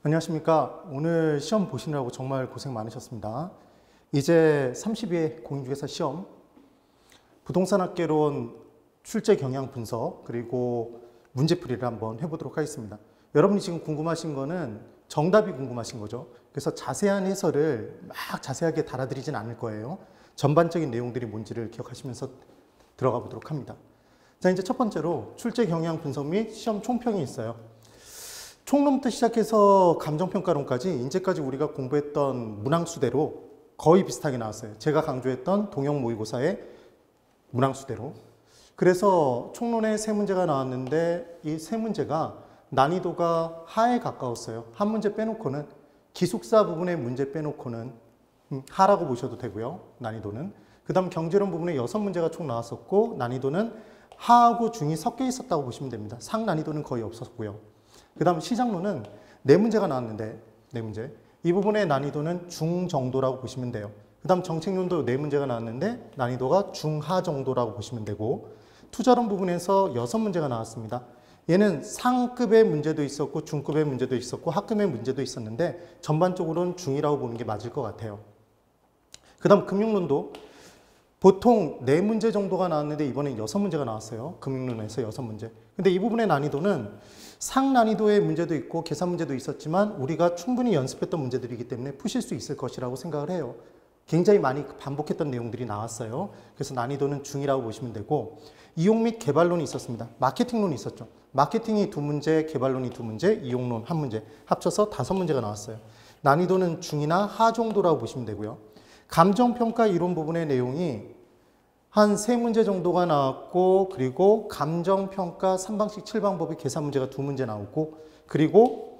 안녕하십니까. 오늘 시험 보시느라고 정말 고생 많으셨습니다. 이제 32회 공인중개사 시험 부동산학개론 출제 경향 분석 그리고 문제풀이를 한번 해보도록 하겠습니다. 여러분이 지금 궁금하신 거는 정답이 궁금하신 거죠. 그래서 자세한 해설을 막 자세하게 달아드리진 않을 거예요. 전반적인 내용들이 뭔지를 기억하시면서 들어가 보도록 합니다. 자, 이제 첫 번째로 출제 경향 분석 및 시험 총평이 있어요. 총론부터 시작해서 감정평가론까지 이제까지 우리가 공부했던 문항수대로 거의 비슷하게 나왔어요. 제가 강조했던 동형 모의고사의 문항수대로. 그래서 총론에 세 문제가 나왔는데 이 세 문제가 난이도가 하에 가까웠어요. 한 문제 빼놓고는 기숙사 부분의 문제 빼놓고는 하라고 보셔도 되고요. 난이도는. 그 다음 경제론 부분에 6문제가 총 나왔었고 난이도는 하하고 중이 섞여 있었다고 보시면 됩니다. 상난이도는 거의 없었고요. 그 다음 시장론은 4문제가 나왔는데 4문제. 이 부분의 난이도는 중 정도라고 보시면 돼요. 그 다음 정책론도 4문제가 나왔는데 난이도가 중하 정도라고 보시면 되고 투자론 부분에서 6문제가 나왔습니다. 얘는 상급의 문제도 있었고 중급의 문제도 있었고 하급의 문제도 있었는데 전반적으로는 중이라고 보는 게 맞을 것 같아요. 그 다음 금융론도 보통 4문제 정도가 나왔는데 이번엔 6문제가 나왔어요. 금융론에서 6문제. 근데 이 부분의 난이도는 상난이도의 문제도 있고 계산 문제도 있었지만 우리가 충분히 연습했던 문제들이기 때문에 푸실 수 있을 것이라고 생각을 해요. 굉장히 많이 반복했던 내용들이 나왔어요. 그래서 난이도는 중이라고 보시면 되고 이용 및 개발론이 있었습니다. 마케팅론이 있었죠. 마케팅이 2문제, 개발론이 2문제, 이용론 1문제 합쳐서 5문제가 나왔어요. 난이도는 중이나 하 정도라고 보시면 되고요. 감정평가 이론 부분의 내용이 한 3문제 정도가 나왔고 그리고 감정평가 3방식 7방법의 계산 문제가 2문제 나오고 그리고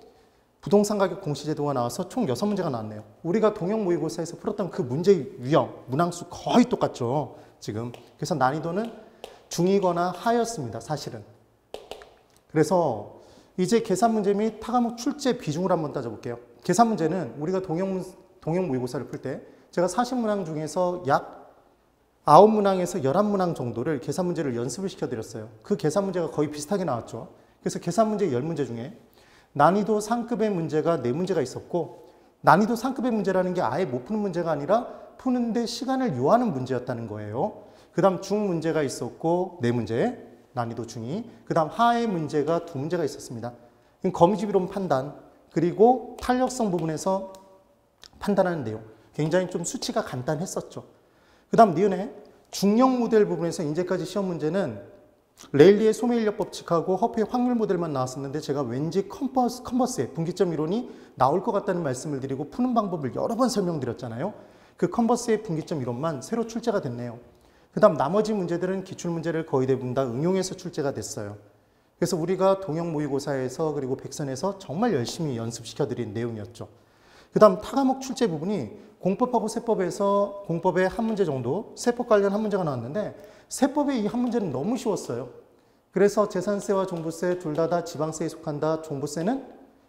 부동산 가격 공시제도가 나와서 총 6문제가 나왔네요. 우리가 동형 모의고사에서 풀었던 그 문제 유형, 문항수 거의 똑같죠. 지금. 그래서 난이도는 중이거나 하였습니다. 사실은. 그래서 이제 계산 문제 및 타과목 출제 비중을 한번 따져볼게요. 계산 문제는 우리가 동형 모의고사를 풀 때 제가 40문항 중에서 약 9문항에서 11문항 정도를 계산 문제를 연습을 시켜드렸어요. 그 계산 문제가 거의 비슷하게 나왔죠. 그래서 계산 문제 10문제 중에 난이도 상급의 문제가 4문제가 있었고 난이도 상급의 문제라는 게 아예 못 푸는 문제가 아니라 푸는데 시간을 요하는 문제였다는 거예요. 그 다음 중 문제가 있었고 4문제, 난이도 중이. 그 다음 하의 문제가 2문제가 있었습니다. 거미집이론 판단, 그리고 탄력성 부분에서 판단하는 내용. 굉장히 좀 수치가 간단했었죠. 그 다음 니은의 중력 모델 부분에서 이제까지 시험 문제는 레일리의 소매인력 법칙하고 허프의 확률 모델만 나왔었는데 제가 왠지 컨버스의 분기점 이론이 나올 것 같다는 말씀을 드리고 푸는 방법을 여러 번 설명드렸잖아요. 그 컨버스의 분기점 이론만 새로 출제가 됐네요. 그 다음 나머지 문제들은 기출문제를 거의 대부분 다 응용해서 출제가 됐어요. 그래서 우리가 동형 모의고사에서 그리고 백선에서 정말 열심히 연습시켜드린 내용이었죠. 그 다음 타과목 출제 부분이 공법하고 세법에서 공법의 한 문제 정도, 세법 관련 한 문제가 나왔는데 세법의 이 한 문제는 너무 쉬웠어요. 그래서 재산세와 종부세 둘 다 지방세에 속한다. 종부세는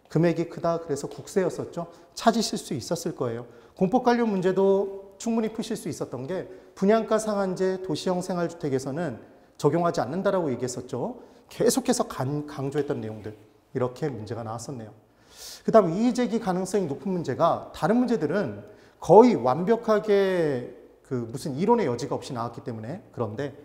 금액이 크다. 그래서 국세였었죠. 찾으실 수 있었을 거예요. 공법 관련 문제도 충분히 푸실 수 있었던 게 분양가 상한제 도시형 생활주택에서는 적용하지 않는다라고 얘기했었죠. 계속해서 강조했던 내용들. 이렇게 문제가 나왔었네요. 그 다음 이의제기 가능성이 높은 문제가 다른 문제들은 거의 완벽하게 무슨 이론의 여지가 없이 나왔기 때문에 그런데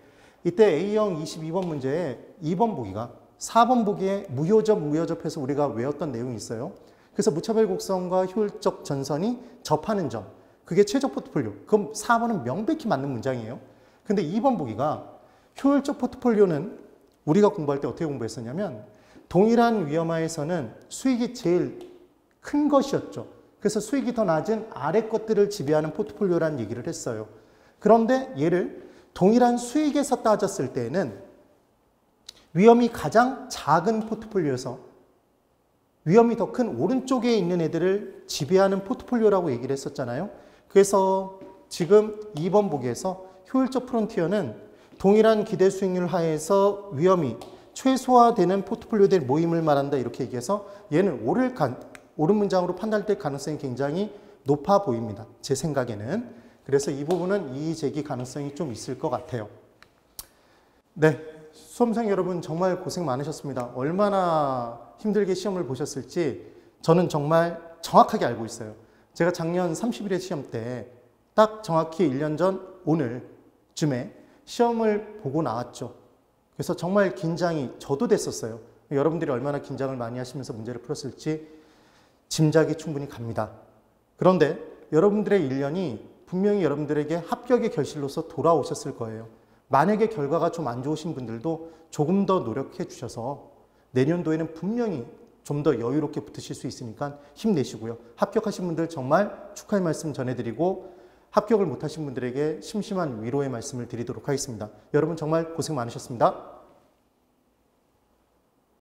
이때 A형 22번 문제에 2번 보기가 4번 보기에 무효접해서 우리가 외웠던 내용이 있어요. 그래서 무차별 곡선과 효율적 전선이 접하는 점. 그게 최적 포트폴리오. 그럼 4번은 명백히 맞는 문장이에요. 근데 2번 보기가 효율적 포트폴리오는 우리가 공부할 때 어떻게 공부했었냐면 동일한 위험하에서는 수익이 제일 큰 것이었죠. 그래서 수익이 더 낮은 아래 것들을 지배하는 포트폴리오라는 얘기를 했어요. 그런데 얘를 동일한 수익에서 따졌을 때는 위험이 가장 작은 포트폴리오에서 위험이 더 큰 오른쪽에 있는 애들을 지배하는 포트폴리오라고 얘기를 했었잖아요. 그래서 지금 2번 보기에서 효율적 프론티어는 동일한 기대 수익률 하에서 위험이 최소화되는 포트폴리오들 모임을 말한다 이렇게 얘기해서 얘는 옳은 문장으로 판단될 가능성이 굉장히 높아 보입니다. 제 생각에는. 그래서 이 부분은 이의 제기 가능성이 좀 있을 것 같아요. 네, 수험생 여러분 정말 고생 많으셨습니다. 얼마나 힘들게 시험을 보셨을지 저는 정말 정확하게 알고 있어요. 제가 작년 30일의 시험 때 딱 정확히 1년 전 오늘쯤에 시험을 보고 나왔죠. 그래서 정말 긴장이 저도 됐었어요. 여러분들이 얼마나 긴장을 많이 하시면서 문제를 풀었을지 짐작이 충분히 갑니다. 그런데 여러분들의 1년이 분명히 여러분들에게 합격의 결실로서 돌아오셨을 거예요. 만약에 결과가 좀 안 좋으신 분들도 조금 더 노력해 주셔서 내년도에는 분명히 좀 더 여유롭게 붙으실 수 있으니까 힘내시고요. 합격하신 분들 정말 축하의 말씀 전해드리고 합격을 못하신 분들에게 심심한 위로의 말씀을 드리도록 하겠습니다. 여러분 정말 고생 많으셨습니다.